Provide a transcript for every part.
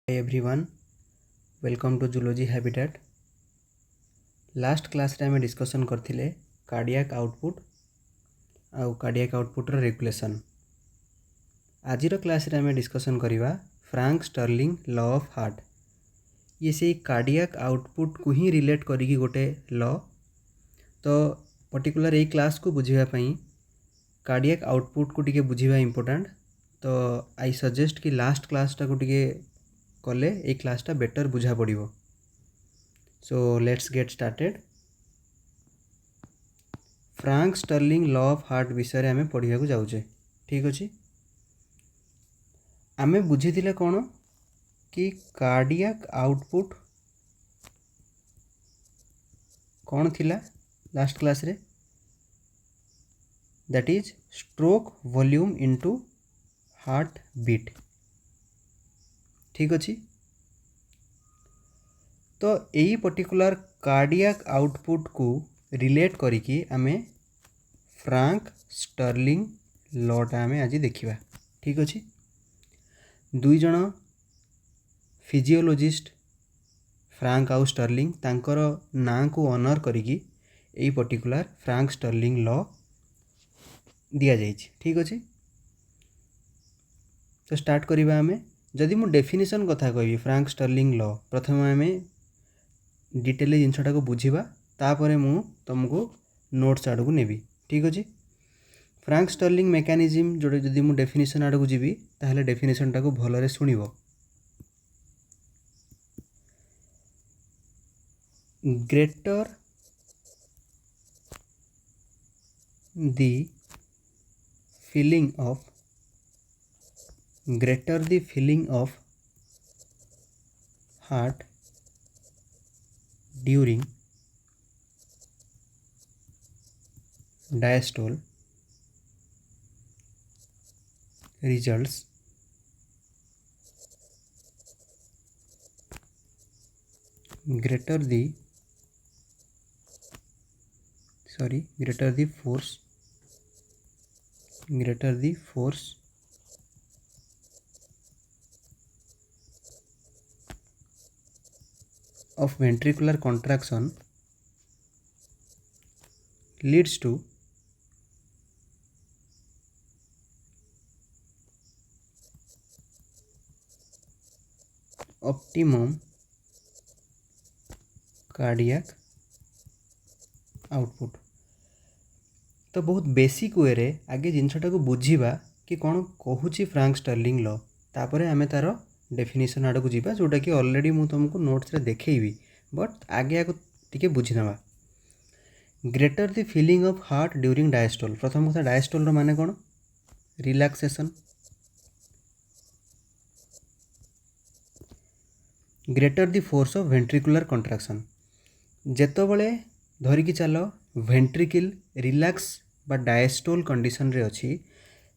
Hi everyone, welcome to Zoology Habitat. Last class रे आमे discussion करथिले कार्डियाक आउटपुट आउ कार्डियाक आउटपुट रो रेगुलेशन. आजिर क्लास रे आमे डिस्कशन करिवा Frank Starling law of heart. ये से कार्डियाक आउटपुट को ही रिलेट करिकी गोटे लॉ. तो पर्टिकुलर ए क्लास को बुझिबा पई कार्डियाक आउटपुट को टिके बुझिबा इंपोर्टेंट. तो आई सजेस्ट कि लास्ट क्लासटा को टिके कले ए क्लासटा बेटर बुझा पड़िबो. So let's get started. Frank Starling law of heart विषय आमे पढ़िया को जाउचे. ठीक अछि. आमे बुझिथिले कोन कि कार्डियाक आउटपुट कौन थिला लास्ट क्लास रे, that is stroke volume into heart beat. ठीक अछि. तो यही पर्टिकुलर कार्डियाक आउटपुट को रिलेट करिकी आमे फ्रैंक स्टर्लिंग लॉटा आमे आज देखिबा. ठीक अछि. दुई जण फिजियोलॉजिस्ट फ्रैंक आउ स्टर्लिंग तांकर नाम को ऑनर करिकी यही पर्टिकुलर फ्रैंक स्टर्लिंग लॉ दिया जाइछि. ठीक अछि. तो स्टार्ट करिबा आमे. जदि मु डेफिनेशन कथा कहबी फ्रैंक स्टर्लिंग लॉ, प्रथम आमे डिटेल जिनसटा को बुझिबा, तापरे मु तुमको नोट्स आड़ को नेबी. ठीक अछि. फ्रैंक स्टर्लिंग मेकानिज्म जोड़े जदि मु डेफिनेशन आड़ को जीवी ताहले डेफिनेशन टा को भलरे सुनिबो. Greater the feeling of heart during diastole results greater the force of ventricular contraction leads to optimum cardiac output. तो बहुत बेसिक वे रे आगे जिनसटा को बुझीबा कि कौन कहूची फ्रैंक स्टर्लिंग लॉ, तापरे आमे तार डेफिनेशन आड़ को जीवा, जोटा कि ऑलरेडी मु तुमको नोट्स रे देखैबी, बट आगे आको टिके बुझी नवा. Greater the filling of heart during diastole. प्रथम कथा, डायस्टोल रो माने कौन? Relaxation. Greater the force of ventricular contraction. जेतबळे धरिकी चलो वेंट्रिकल रिलैक्स बा डायस्टोल कंडीशन रे अछि,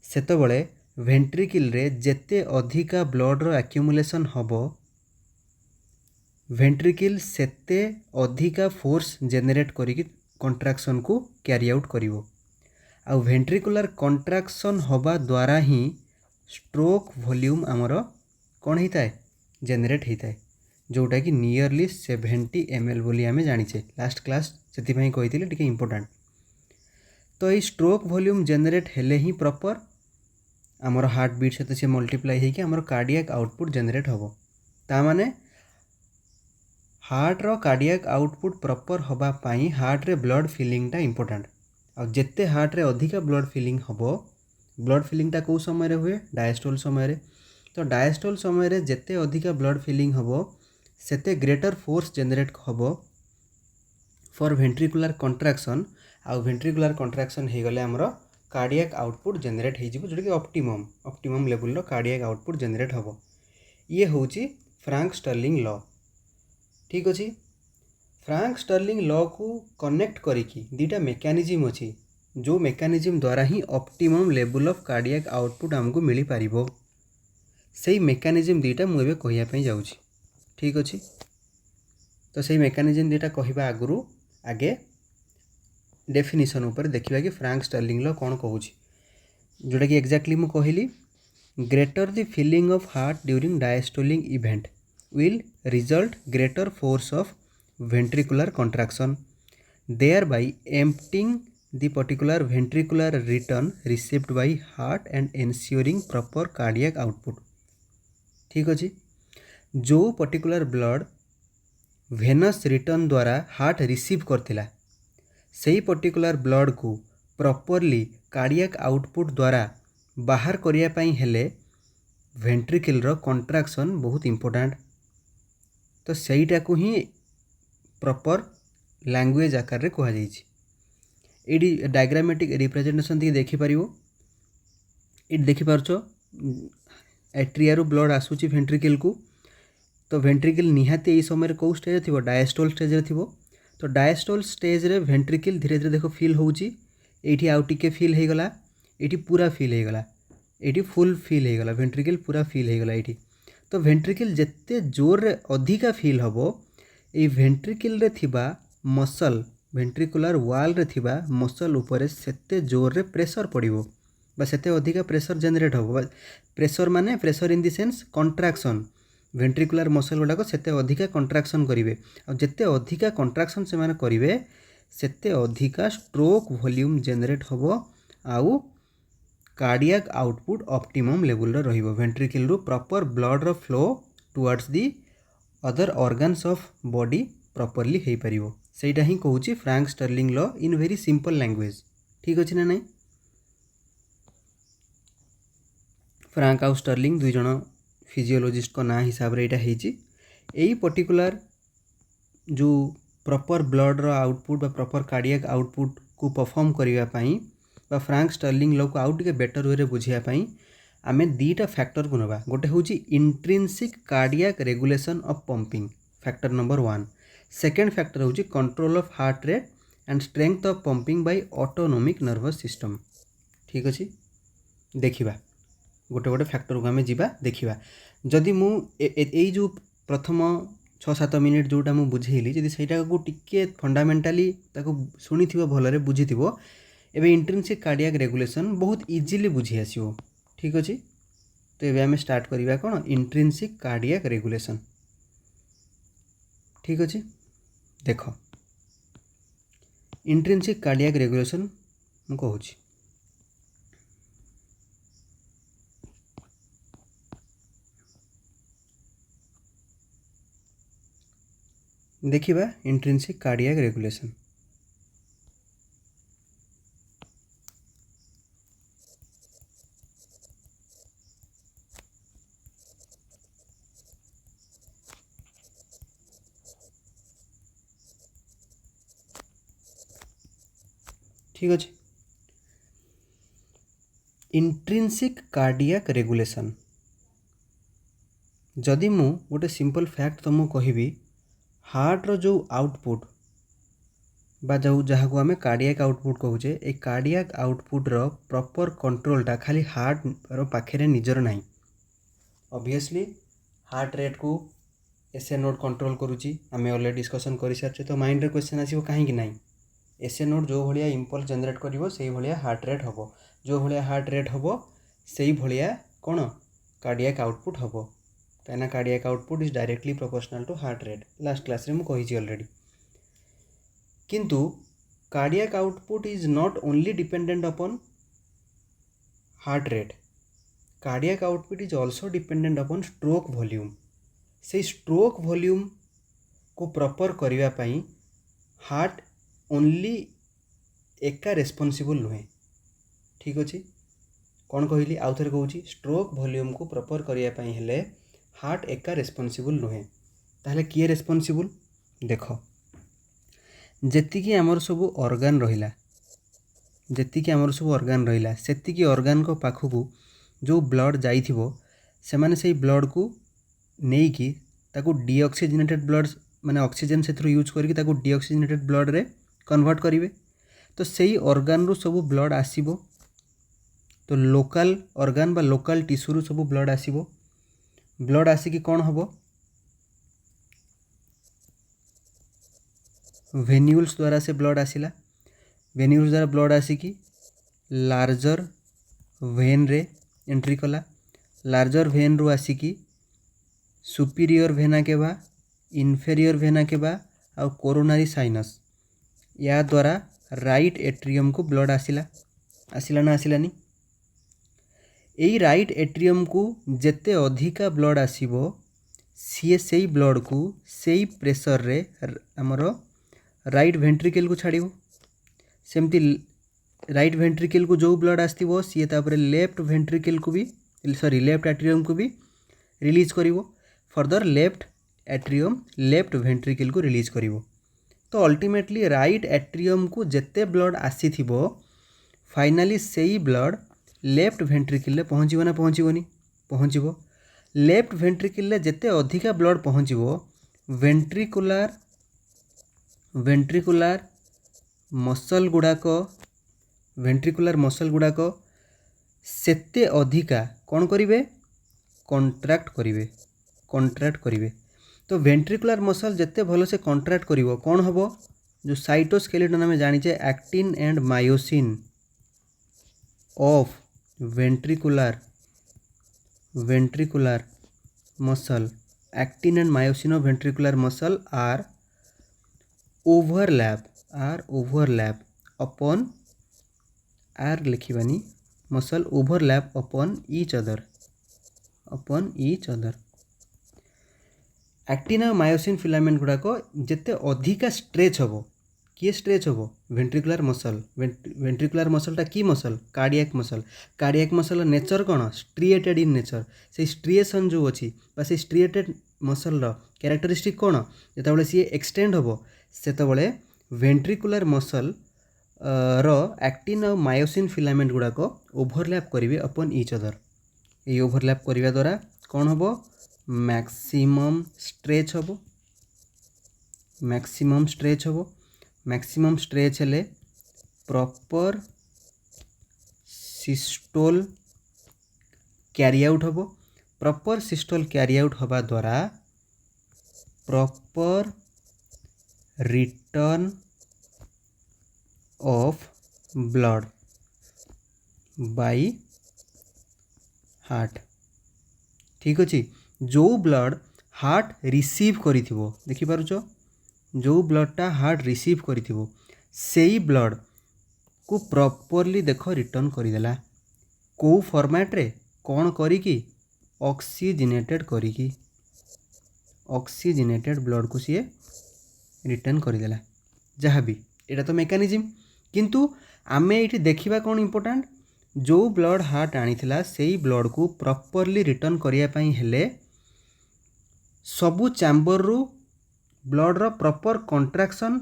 सेतबळे वेंट्रिकल रे जेते अधिका ब्लड रो एक्युमुलेशन हबो, वेंट्रिकल सेते अधिका फोर्स जेनरेट करिकी कंट्राक्शन को कैरी आउट करिवो. आ वेंट्रिकुलर कंट्राक्शन हबा द्वारा ही स्ट्रोक वॉल्यूम हमर कोन हिताय जेनरेट हिताय, जोटा कि नियरली 70 ml बोली आमे जानिछे. लास्ट क्लास सेति पई कहिथिले टिके इंपोर्टेंट. तो ये स्ट्रोक वॉल्यूम जेनरेट हेले ही प्रॉपर आमर हार्ट बीट सहित से मल्टीप्लाई होकर आमर कार्डियाक आउटपुट जेनरेट हम. तामाने हार्ट रो कार्डियाक आउटपुट प्रॉपर हबा पाई हार्ट रे ब्लड फिलिंगटा इंपोर्टेंट. आ जेते हार्ट रे अधिका ब्लड फिलिंग हबो, ब्लड फिलिंगटा को समय रे हुए? डायस्टोल समय रे. तो डायस्टोल समय रे जेते अधिका ब्लड फिलिंग हबो सेते ग्रेटर फोर्स जेनरेट हबो फॉर वेंट्रिकुलर कंट्राक्शन. आ वेंट्रिकुलर कंट्राक्शन हो गले हमरो कार्डियाक आउटपुट जेनरेट हो जिवो, जोटा कि ऑप्टिमम लेवल रो कार्डियाक आउटपुट जेनरेट हबो. ये होची फ्रैंक स्टर्लिंग लॉ. ठीक अछि. फ्रैंक स्टर्लिंग लॉ को कनेक्ट करिकी दीटा मेकानिज्म अछि, जो मेकानिज्म द्वारा ही optimum level of cardiac output हमको मिली पारिबो. सेही मेकानिज्म दीटा मु एबे कहिया पई जाउची. ठीक अछि. तो सेही मेकानिज्म दीटा कहिबा आगुरु आगे डेफिनेशन ऊपर देखिबा कि फ्रैंक स्टर्लिंग लॉ कौन कहूची, जोटा कि एक्जाक्टली मु कहली greater the filling of heart during diastolic event. will result greater force of ventricular contraction, thereby emptying the particular ventricular return received by heart and ensuring proper cardiac output। ठीक अच्छे, जो particular blood Venus return द्वारा heart receive करथिला सही particular blood को properly cardiac output द्वारा बाहर करिया पई हेले वेंट्रिकल रो कंट्राक्शन बहुत इंपोर्टेंट। तो सहीटा को ही प्रॉपर लैंग्वेज आकार रे कहा जाइछि। एडी डायग्रामेटिक रिप्रेजेंटेशन दी देखि परिवो, एडी देखि पारछो एट्रिया रो ब्लड आसुची वेंट्रिकल को। तो वेंट्रिकल निहाती ए समय को स्टेज थिबो, डायस्टोल स्टेज रे थिबो। तो डायस्टोल स्टेज रे वेंट्रिकल धीरे धीरे देखो फिल होउची, एठी आउ टिके फिल हे गला, एठी पूरा फिल हे गला, एठी फुल फिल हे गला, वेंट्रिकल पूरा फिल हे गला एठी। तो वेंट्रिकल जेते जोर रे अधिका फिल हबो ए वेंट्रिकल रे थिबा मसल, वेंट्रिकुलर वाल रे थिबा मसल ऊपर सेते जोर रे प्रेशर पड़िबो बा सेते अधिका प्रेशर जनरेट हबो। प्रेशर माने pressure in the sense contraction, ventricular muscle गुड़ाक सेते अधिका कंट्राक्शन करिवे। आ जेते अधिका कंट्राक्शन से माने करिवे सेते अधिका स्ट्रोक वॉल्यूम जनरेट हबो आउ कार्डियक आउटपुट ऑप्टिमम लेवल रे रहिबो। वेंट्रिकल रु प्रॉपर ब्लड रो flow towards the other organs of body properly हे परिबो। सेटा ही कहूची Frank Starling law in very simple language. ठीक अछि ना? नहीं, फ्रैंक आउ स्टर्लिंग दुई जण फिजियोलॉजिस्ट को ना हिसाब रे एटा हेची। एई पर्टिकुलर जो प्रॉपर ब्लड रो आउटपुट बा प्रॉपर कार्डियक आउटपुट को परफॉर्म करिवा पई बा फ्रैंक स्टर्लिंग लॉ को आउ टिके बेटर वे रे बुझिया पई आमे दीटा फैक्टर को नबा। गोटे होची intrinsic cardiac regulation of pumping, factor number 1। Second factor होची control of heart rate and strength of pumping by autonomic nervous system. ठीक अछि, देखिबा गोटे गोटे फैक्टर को आमे जिबा देखिबा। जदि मु एई जो प्रथम 6-7 मिनिट जोटा मु बुझेइली जदि सेटा को टिके फंडामेंटली ताको सुनिथिबो भलरे बुझिथिबो एबे इंट्रिंसिक कार्डियक रेगुलेशन बहुत इजीली बुझी आसीबो। ठीक अछि, तो एबे आमे स्टार्ट करिबा कोन इंट्रिंसिक कार्डियक रेगुलेशन। ठीक अछि, देखो इंट्रिंसिक कार्डियक रेगुलेशन मु कहूची। देखिबा इंट्रिंसिक कार्डियक रेगुलेशन। ठीक अच्छे, इंट्रिंसिक कार्डियक रेगुलेशन जदि मु गोटे सिंपल फैक्ट तुमको कहबी, हार्ट रो जो आउटपुट बा जो जहाँ को आमे कार्डियक आउटपुट कहूचे, ए कार्डियक आउटपुट रो प्रॉपर कंट्रोलटा खाली हार्ट रो पाखे निजर नहीं। ऑब्वियसली हार्ट रेट को एसए नोड कंट्रोल करुची, आमे ऑलरेडी डिस्कशन कर सारे। तो माइंड रे क्वेश्चन आसीबो कहीं नहीं, एसए नोड जो भलिया इंपल्स जनरेट करिवो सेही भलिया हार्ट रेट हबो, जो भलिया हार्ट रेट हबो सेही भलिया कोन कार्डियक आउटपुट हबो। कहना cardiac output is directly proportional to heart rate, last class रे मु कहिची ऑलरेडी। किंतु cardiac output is not only dependent upon heart rate, cardiac output is also dependent upon stroke volume. से stroke volume को proper करिवा पई heart only एका responsible नुहे। ठीक अच्छे, कौन कहली आउ थे कहूँ, स्ट्रोक वॉल्यूम को प्रॉपर करिया पई हेले हार्ट एका रेस्पॉन्सिबल नुहे। ताहले किए रेस्पॉन्सिबल? देख जेतिकी आमर सब ऑर्गन रहिला, जेतिकी आमर सब ऑर्गन रहिला सेतिकी ऑर्गन को पाखकू जो ब्लड जाइथिबो से माने सेही ब्लड को नेइकी ताकू डीऑक्सीजनेटेड ब्लड माने ऑक्सीजन से यूज करके ताकू डीऑक्सीजनेटेड ब्लड रे कन्वर्ट करिवे। तो सेही ऑर्गन रु सब ब्लड आसीबो, तो लोकल ऑर्गन बा लोकल टिश्यू रु सब ब्लड आसीबो। ब्लड आसिकी कौन हबो, वेन्यूल्स द्वारा से ब्लड आसिला, वेन्यूल्स द्वारा ब्लड आसिकी लार्जर वेन रे एंट्री कला, लार्जर वेन रु आसिकी superior vena cava inferior vena cava आ कोरोनारी साइनस या द्वारा राइट एट्रियम को ब्लड आसिला ना आसिलानी यही राइट एट्रियम को जेते अधिका ब्लड आसीबो सीए सेई ब्लड को सेई प्रेशर रे हमर राइट वेंट्रिकल को छाड़िबो सेमती राइट वेंट्रिकल को जो ब्लड आसथिबो सीए तापर लेफ्ट वेंट्रिकल को भी लेफ्ट एट्रियम को भी रिलीज करिवो further left atrium left ventricle को रिलीज करिवो तो अल्टीमेटली राइट एट्रियम को जेते ब्लड आसीथिबो फाइनाली सेई ब्लड लेफ्ट वेंट्रिकल रे पहुँचीबो ना पहुँचीबोनी पहुँचीबो लेफ्ट वेंट्रिकल रे जेते अधिका ब्लड पहुँचीबो वेंट्रिकुलर मसल गुड़ाक सेते अधिका कौन करिवे कंट्रैक्ट करिवे तो वेंट्रिकुलर मसल जेते भलो से कंट्रैक्ट करिवो कौन हबो जो साइटोस्केलेटन आमे जानिचे actin and myosin of ventricular muscle actin and myosin of ventricular muscle are overlap upon लिखिबानी muscle overlap upon each other actin और मायोसिन फिलामेंट गुड़ाक जिते अधिका स्ट्रेच हम किए स्ट्रेच हम वेंट्रिकुलर मसलटा की मसल कार्डियक मसल नेचर कौन स्ट्रिएटेड इन नेचर से striation जो अच्छी से स्ट्रिएटेड मसल कैरेक्टरिस्टिक कौन जिते सी एक्सटेंड हम से वेंट्रिकुलर मसल एक्टिन और मायोसिन फिलामेंट गुड़ाक ओभरलैप करेंगे अपॉन ईच अदर ये ओभरलैप करने द्वारा कौन हम मैक्सिमम स्ट्रेच हेले प्रॉपर सिस्टोल कैरी आउट हम प्रॉपर सिस्टोल कैरी आउट हवा द्वारा proper return of blood by heart ठीक अच्छे जो ब्लड हार्ट रिसीव करिथिबो देखि पारुछ जो ब्लडटा हार्ट रिसीव करिथिबो सेई ब्लड को प्रॉपरली देख रिटर्न करदेला को फॉर्मेट रे कौन करिकी ऑक्सीजनेटेड ब्लड को सी रिटर्न करदेला जहाँ भी एटा तो मेकानिज्म किंतु आमे ये देखा कौन इम्पोर्टेंट जो ब्लड हार्ट आनीथिला सेई ब्लड को प्रॉपरली रिटर्न करिया पई हेले सबू चैम्बर रु ब्लड रो प्रॉपर कंट्रैक्शन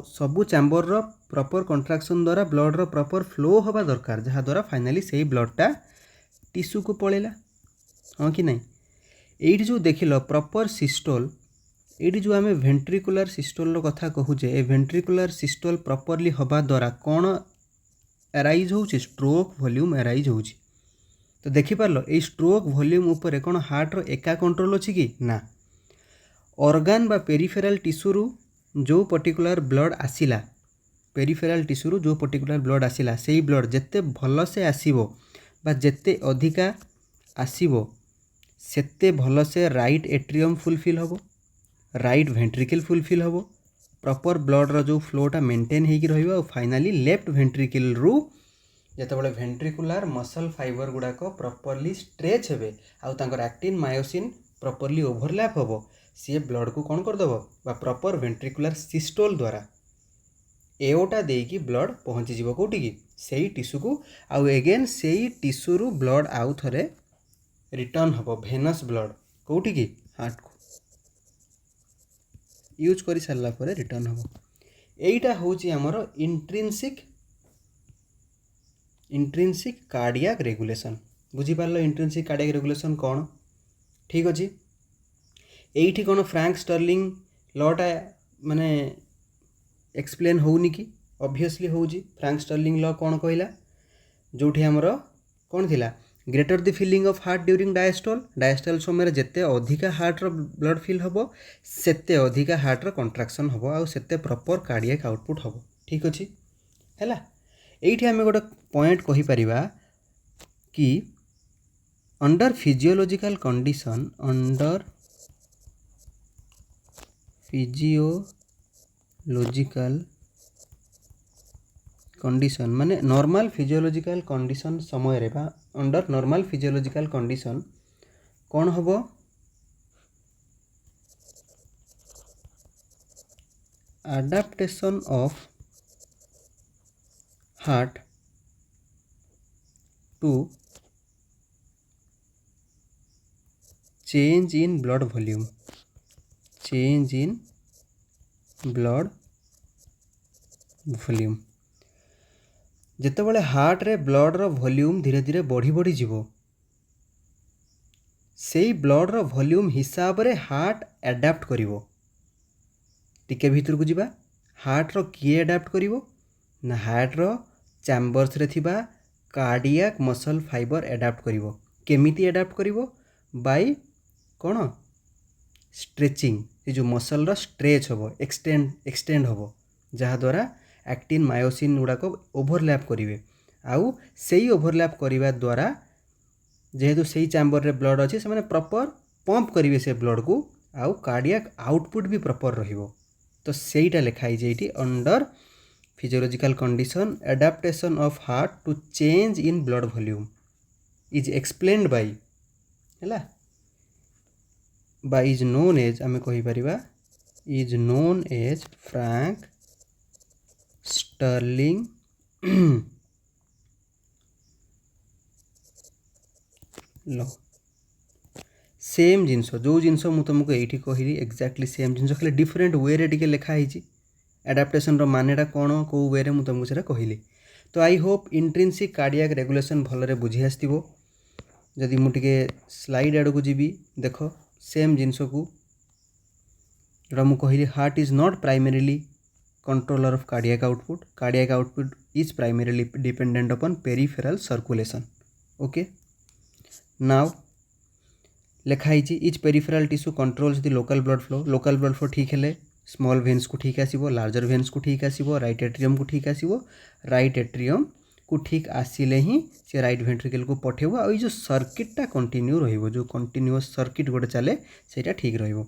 सबू चैम्बर रो प्रॉपर कंट्रैक्शन द्वारा ब्लड रो प्रॉपर फ्लो हवा दरकार जहाँ द्वारा फाइनाली सेई ब्लडटा टिश्यू को पड़ेगा हाँ कि नहीं ये जो देखिल प्रॉपर सिस्टोल ये जो आम वेंट्रिकुलर सिस्टोल कथा कहूचे ए वेंट्रिकुलर सिस्टोल प्रॉपरली हवा द्वारा कौन एराइज होउची स्ट्रोक वॉल्यूम एराइज होउची तो देखिपार ये स्ट्रोक वॉल्यूम उपरे कौन हार्ट रो एका कंट्रोल अच्छी कि ना ऑर्गन बा पेरिफेराल टिश्यू रु जो पर्टिकुलर ब्लड आसिला पेरिफेराल टिश्यू रु जो पर्टिकुलर ब्लड आसिला सेई ब्लड जेते भल से आसीबो बा जेते अधिका आसीबो सेते भल से राइट एट्रियम फुलफिल होबो राइट वेंट्रिकल फुलफिल होबो प्रॉपर ब्लड रो जो फ्लोटा मेंटेन होगी रहिबो और फाइनाली लेफ्ट वेंट्रिकल रु जेतेबेले वेंट्रिकुलर मसल फाइबर गुड़ाक प्रॉपरली स्ट्रेच हेबे आउ तांकर एक्टिन मायोसिन प्रॉपरली ओवरलैप होबो सी ब्लड को कौन करदेव बा प्रॉपर वेंट्रिकुलर सिस्टोल द्वारा एओटा देकी ब्लड पहुँची जीवो कोठी की सेही टिश्यू को आउ एगेन सेही टिश्यू रु ब्लड आउ थरे रिटर्न होबो भेनस ब्लड कोठी की हार्ट को यूज कर सारा पर रिटर्न हम यहीटा हूँ आमर इंट्रिंसिक कार्डियाक रेगुलेशन बुझीपार इंट्रिंसिक कार्डियाक रेगुलेशन कौन ठीक अच्छे यही कौन फ्रैंक स्टर्लिंग लटा माने एक्सप्लेन होनी कि ऑब्वियसली हूँ फ्रैंक स्टर्लिंग लॉ कौन कहला जोठी आमर कौन थिला greater the filling of heart during diastole समय जिते अधिका हार्ट रो ब्लड फिल हम सेते अधिका हार्ट रो कंट्राक्शन हम आउ सेते प्रॉपर कार्डियक आउटपुट हम ठीक अच्छे है ये आम गोटे पॉइंट कही परिबा कि under physiological condition, under physiological condition माने नॉर्मल फिजियोलॉजिकल कंडीशन समय रे बा अंडर नॉर्मल फिजियोलॉजिकल कंडीशन कौन हबो adaptation of heart to change in blood volume, change in blood volume। जेतेबेले हार्ट रे ब्लड रो वॉल्यूम धीरे धीरे बढ़ी बढ़ी जीवो सेई ब्लड रो वॉल्यूम हिसाब रे हार्ट एडाप्ट करिवो। टिके भीतर को जीवा हार्ट रो किए एडाप्ट करिवो ना हार्ट रो चैम्बर्स रे थिबा कार्डियक मसल फाइबर एडाप्ट करिवो। केमिति एडाप्ट करिवो बाय कोन स्ट्रेचिंग ये जो मसल रो स्ट्रेच होबो एक्सटेंड होबो जहा द्वारा एक्टिन मायोसिन गुड़ा को ओभरलैप करेंगे आउ सेई ओभरलैप करने द्वारा जेहेतु सेई चैम्बर रे ब्लड अच्छे से प्रॉपर पंप करेंगे से ब्लड को आउ कार्डियक आउटपुट भी प्रॉपर रहिबो। तो सेईटा लिखाई जेठी under physiological condition adaptation of heart to change in blood volume is explained by is known as आमे कहि परिबा is known as Frank Starling law सेम जिनस जो जिनस मु तुमको ये कहली एक्जाक्टली सेम जिनस खाली डिफरेंट वे रे टिके लिखा है एडाप्टेशन रो मानेटा कौन कौ वे रे मु तुमको सेटा कहली। तो I hope intrinsic cardiac regulation भलरे बुझी आसथिबो। जदि मु टिके स्लाइड आड़ को जीवी देख सेम जिनस को मु कहली heart is not primarily controller of cardiac output is primarily dependent upon peripheral circulation। okay now लिखाई each peripheral tissue controls the local blood flow ठीक है स्मॉल वेन्स को ठीक आसीबो लार्जर वेन्स को ठीक आसीबो राइट एट्रियम को ठीक आसीबो राइट एट्रियम को ठीक आसिले ही से राइट वेंट्रिकल को पठेबो आ जो सर्किटटा कंटिन्यू रहिबो जो कंटिन्यूअस सर्किट गोटे चले सेटा ठीक रहिबो।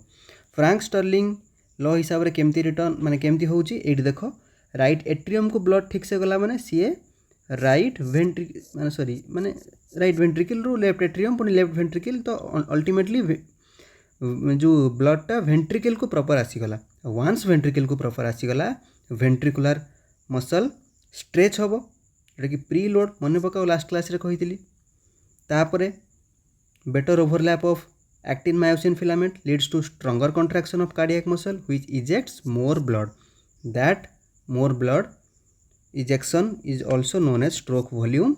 फ्रैंक स्टर्लिंग लॉ हिसाब रे केमती रिटर्न माने केमती होउची एठी देखो राइट एट्रियम को ब्लड ठीक से गला माने सीए राइट वेंट्रिकल माने सॉरी माने राइट वेंट्रिकल रो लेफ्ट एट्रियम पुनी लेफ्ट वेंट्रिकल तो अल्टीमेटली जो ब्लडटा वेंट्रिकल को प्रॉपर आसीगला। वन्स वेंट्रिकल को प्रॉपर आसीगला वेंट्रिकुलर मसल स्ट्रेच होबो जोटा कि प्री लोड मन पकाओ लास्ट क्लास रे कहितली। तापरे better overlap of actin myosin filament leads to stronger contraction of cardiac muscle which ejects more blood. That more blood ejection is also known as stroke volume।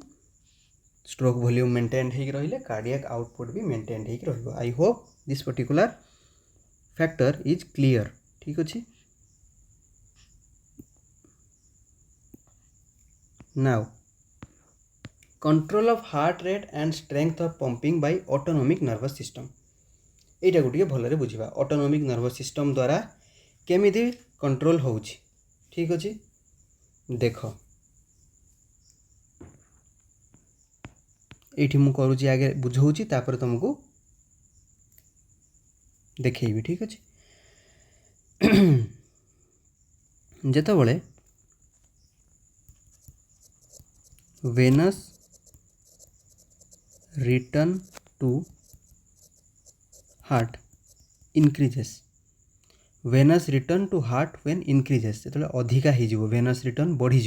stroke volume maintained ହେଇକି ରହିଲେ cardiac output भी maintained ହେଇକି ରହିବ। I hope this particular factor is clear। ठीक ଅଛି। now control of heart rate and strength of pumping by autonomic nervous system এইটা गोटे भलरे बुझा ऑटोनॉमिक नर्वस सिस्टम द्वारा केमिति कंट्रोल होउछि। ठीक अछि देख एठी मु करूछि आगे बुझौछि तापर तुमको देखैबी। ठीक अछि जेतबेले venous return to heart increases venous return to heart when increases जो अधिका हो वेनस रिटर्न बढ़ी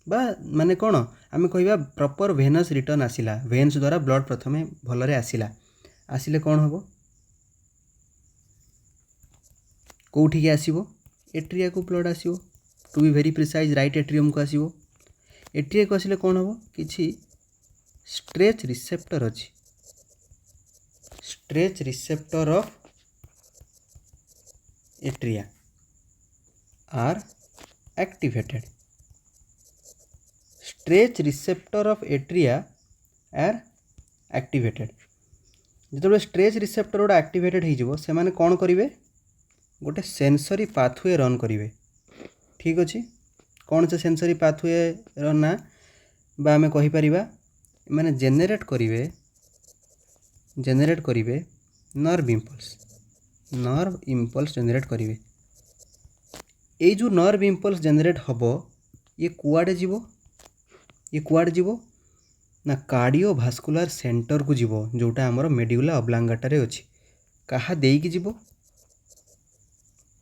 बा माने कौन आम कह प्रॉपर वेनस रिटर्न आसिला वेन्स द्वारा ब्लड प्रथमे भलरे आसिला आसिले कौन हम कौटी आसो एट्रिया को ब्लड आसो to be very precise right atrium को आसो एट्रिया को आसिले कौन हम कि स्ट्रेच रिसेप्टर अच्छी stretch receptor of atria are activated stretch receptor of atria are activated जो स्ट्रेच रिसेप्टर गोटे एक्टिवेटेड हो से माने कौन करेंगे गोटे सेंसरी पाथवे रन करेंगे। ठीक अच्छे कौन से सेंसरी पाथवे रन ना आम कहीपर माने जेनेरेट करेंगे जेनेरेट करेंगे नर्व इम्पल्स जेनेरेट करेंगे। ये जो नर्व इम्पल्स जेनेरेट हम ये कुआड़े जीवो ना कार्डियोभास्कुलर सेंटर को जीवो जोटा आमर मेडुला ऑब्लांगाटा रे अछि। कहा देकी जीवो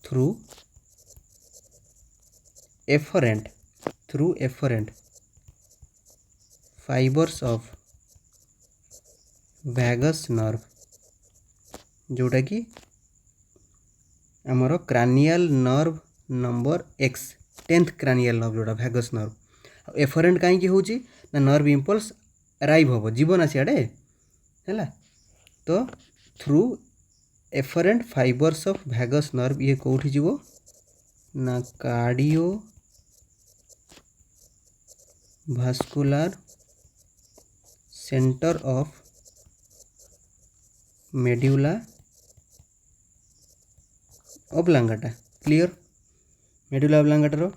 through afferent fibres of vagus nerve जोटा कि आमर cranial nerve number X 10th cranial nerve जोटा वैगस नर्व। एफरेंट कहीं होची ना नर्व इम्पल्स अराइव हम जीवन सियाड़े है। तो through afferent fibres of vagus nerve ये कौटी जीवो ना cardiovascular centre of medulla oblongata. Clear? Medulla ऑब्लांगाटार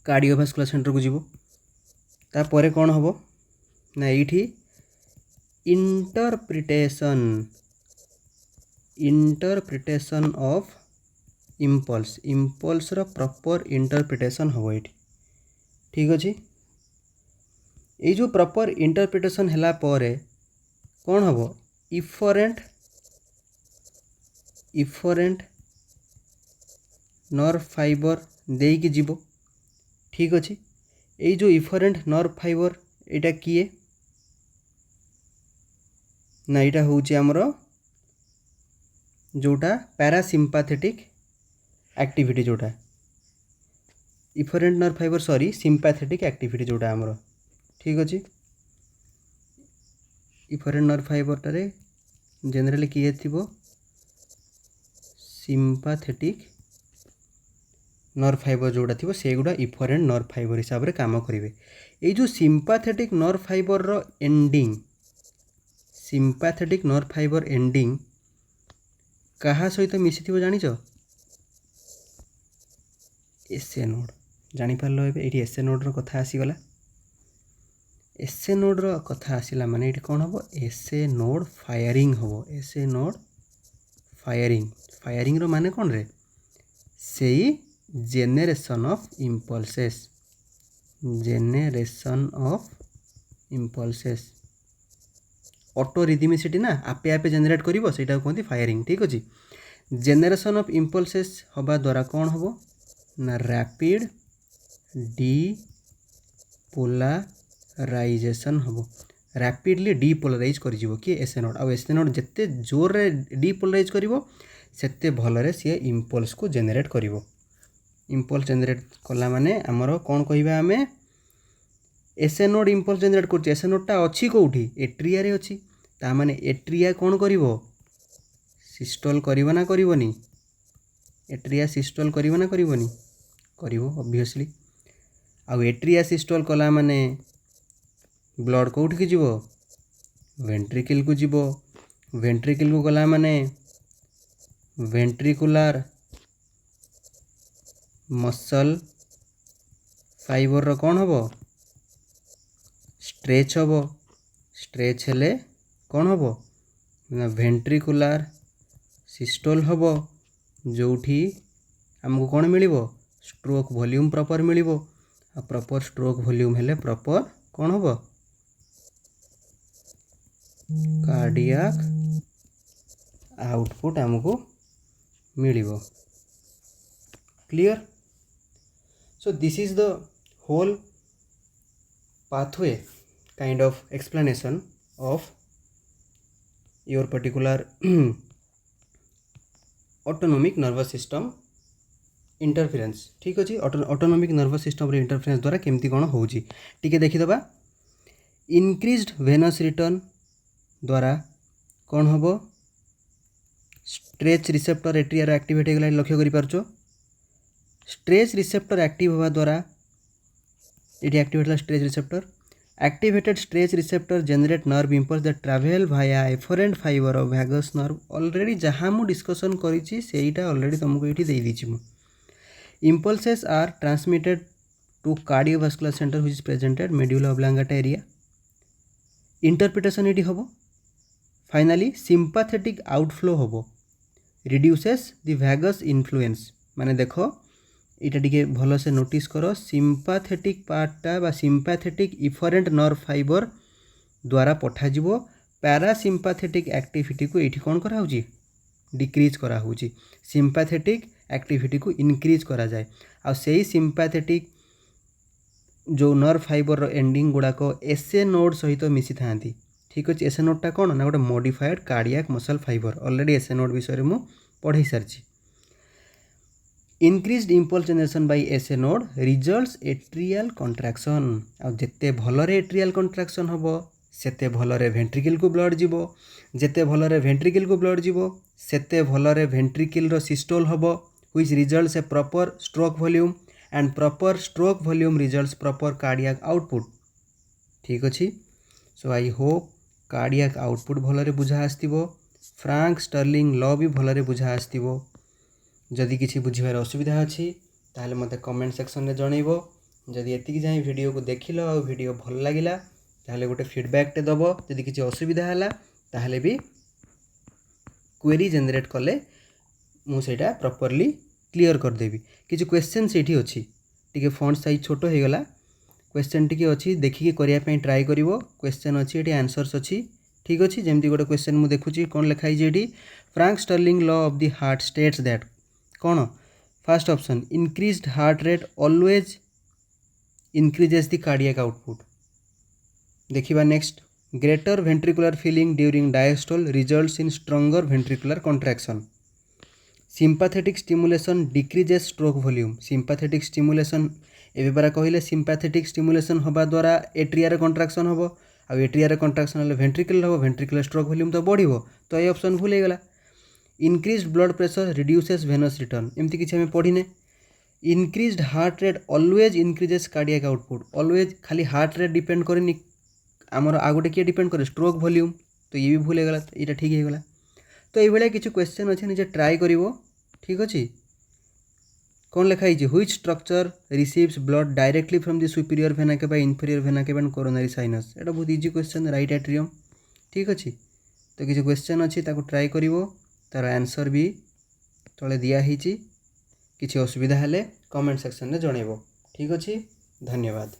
कार्डियोभास्कुलर सेंटर को जीवो तापर कौन हम ना ये interpretation of impulse proper interpretation हम ये। ठीक अच्छे ये जो प्रॉपर इंटरप्रिटेशन है कौन हम इफरेंट नर्व फाइबर देकी जीवो। ठीक अच्छे ये जो इफरेंट नर्व फाइबर यहाँ किए ना यहाँ हूँ आमर जोटा पैरासिम्पैथेटिक एक्टिविटी जोटा efferent nerve fibre sympathetic activity जोटा आमर। ठीक अच्छे इफरेंट नर्व फाइबर टारे जनरली किए थी सिंपैथेटिक नर्व फाइबर जोड़ा थी से गुड़ा इफरेंट नर्व फाइबर हिसाब से काम करेंगे। ये जो सिंपैथेटिक नर्व फाइबर एंडिंग कहा सहित मिसी थी जानिच एसए नोड जानीपार ये एसए नोड्र कथा आसीगला। एसए नोड्र कथा आसला माने ये कौन हम एसए नोड फायरिंग हम एसए नोड फायरिंग रो माने कौन रे से generation of impulses auto rhythmicity ना आपे आपे जेनेरेट करिवो सेटा कहते फायरिंग। ठीक अच्छे जेनेरेशन ऑफ इम्पल्सेस हवा द्वारा कौन हम ना रैपिड डीपोलाराइजेशन हम रैपिडली डीपोलाराइज कर कि एसए नोड आ एसए नोड जिते जोर रे डीपोलाराइज करिवो सेते भलरे सी इम्पल्स को जेनेरेट करिवो। इम्पल्स जेनेरेट कला माने आमर कौन कहवा आम एसए नोड इम्पल्स जेनेरेट कर एसए नोडटा अच्छी कौटी एट्रिया रे अच्छी ता माने एट्रिया कौन करिवो सिस्टोल करिवो ना करिवोनी एट्रिया सिस्टोल करिवो ना करिवोनी करिवो ऑब्वियसली। आ एट्रिया सिस्टोल कला माने ब्लड कौटी की जीवो वेंट्रिकल को जीवो वेंट्रिकल को गला माने वेंट्रिकुलर मसल फाइबर कौन हम स्ट्रेच हम स्ट्रेच हेले कौन हम ना वेंट्रिकुलर सिस्टोल हम जोठी आमको कौन मिलिबो स्ट्रोक वॉल्यूम प्रॉपर मिलिबो आ प्रॉपर स्ट्रोक वॉल्यूम हेले प्रॉपर कौन हम कार्डियाक आउटपुट आमको मिलिबो। Clear? So this is the whole pathway kind of explanation of your particular autonomic nervous system interference। ठीक अच्छे ऑटोनोमिक नर्वस सिस्टम रे इंटरफेरेंस द्वारा केमती कौन होची टिके देखिदबा। इनक्रीज्ड वेनस रिटर्न द्वारा कौन हम स्ट्रेच रिसेप्टर एट्रिया एक्टिवेट होगा लक्ष्य कर पार्छ। स्ट्रेच रिसेप्टर एक्टिव होगा द्वारा ये activate stretch receptor activated stretch receptor generate nerve impulse that travel via afferent fibre of vagus nerve already जहाँ मु डिस्कशन करी सेटा ऑलरेडी तुमको ये दे दीची मु। Impulses are transmitted to cardiovascular centre which is presented medulla oblongata area. Interpretation ये हम फाइनाली सिंपाथेटिक आउटफ्लो हम रिड्यूसेस द वैगस इन्फ्लुएंस माने देख यहाँ टे भल से नोटिस कर सिंपाथेटिक पार्टा बा सिंपाथेटिक इफरेंट नर्व फाइबर द्वारा पठाଯିव पैरासिम्पाथेटिक एक्टिविटी को ये कौन करा डिक्रीज करा सिंपाथेटिक एक्टिविटी को इनक्रीज करा जाए आ सेही सिंपाथेटिक जो नर्व फाइबर एंडिंग गुड़ाक एसए नोड सहित मिसी था ठीक अच्छे एसए नोडटा कौन ना गोटे modified cardiac muscle fibre already SA node विषय में पढ़े सारी increased impulse generation by SA node results atrial contraction आ जेते भलरे एट्रियल कंट्राक्शन हम सेते भलरे वेंट्रिकल को ब्लड जीवो जेते भलरे वेंट्रिकल को ब्लड जीवो सेते भलरे वेंट्रिकल रो सिस्टोल हबो which results A proper stroke volume and proper stroke volume results proper cardiac output ठीक अच्छे सो आई होप कार्डियाक आउटपुट भलरे बुझा आस्तिबो फ्रांक स्टर्लिंग लॉ भी भलरे बुझा आस्तिबो जदि किसी बुझिबार असुविधा अछि ताहले मते कमेंट सेक्शन में जनइबो जदि एतिक जाई वीडियो को देखिलो और वीडियो भल लागिला ताहले गोटे फीडबैक टे दबो जदि किसी असुविधा हला ताहले भी क्वेरी जनरेट कले मु सेटा प्रॉपर्ली क्लियर कर देबी किछि क्वेश्चन सेठी अछि टिके फॉन्ट साइज छोट हो गला क्वेश्चन टिके अछि देखिके करिया पई ट्राई करिवो क्वेश्चन अछि एठी आंसर्स अछि ठीक अछि जेमती गोटे क्वेश्चन मु देखुची कोन लिखाई जे एठी Frank Starling law of the heart states that कौन first option increased heart rate always increases the cardiac output देखिबा next greater ventricular filling during diastole results in stronger ventricular contraction sympathetic stimulation decreases stroke volume sympathetic stimulation एबे बारा कहले सिंपाथेटिक stimulation हवा द्वारा atria contraction हम आ atria contraction हेल्ले ventricle हम वेंट्रिकुलर स्ट्रोक वॉल्यूम तो बढ़िबो तो ये ऑप्शन भूल गला increased blood pressure reduces venous return एमती किसी आम पढ़ीने increased heart rate always increases cardiac output always खाली हार्ट रेट डिपेंड करनी आमर आ गोटे किए डिपेंड करे स्ट्रोक वॉल्यूम तो ये भी भूल गला ये ठीक हो गला तो ये किसी क्वेश्चन अच्छे निजे ट्राई करिवो ठीक अच्छे कौन लिखाई which structure receives blood directly from the superior vena cava inferior vena cava and coronary sinus एटा बहुत इजी क्वेश्चन राइट एट्रियम ठीक अच्छे तो किसी क्वेश्चन अच्छी ताको ट्राई करिवो तार आंसर भी तले दिया ही किसी असुविधा हेले कमेंट सेक्शन में जनइबो ठीक अच्छे धन्यवाद।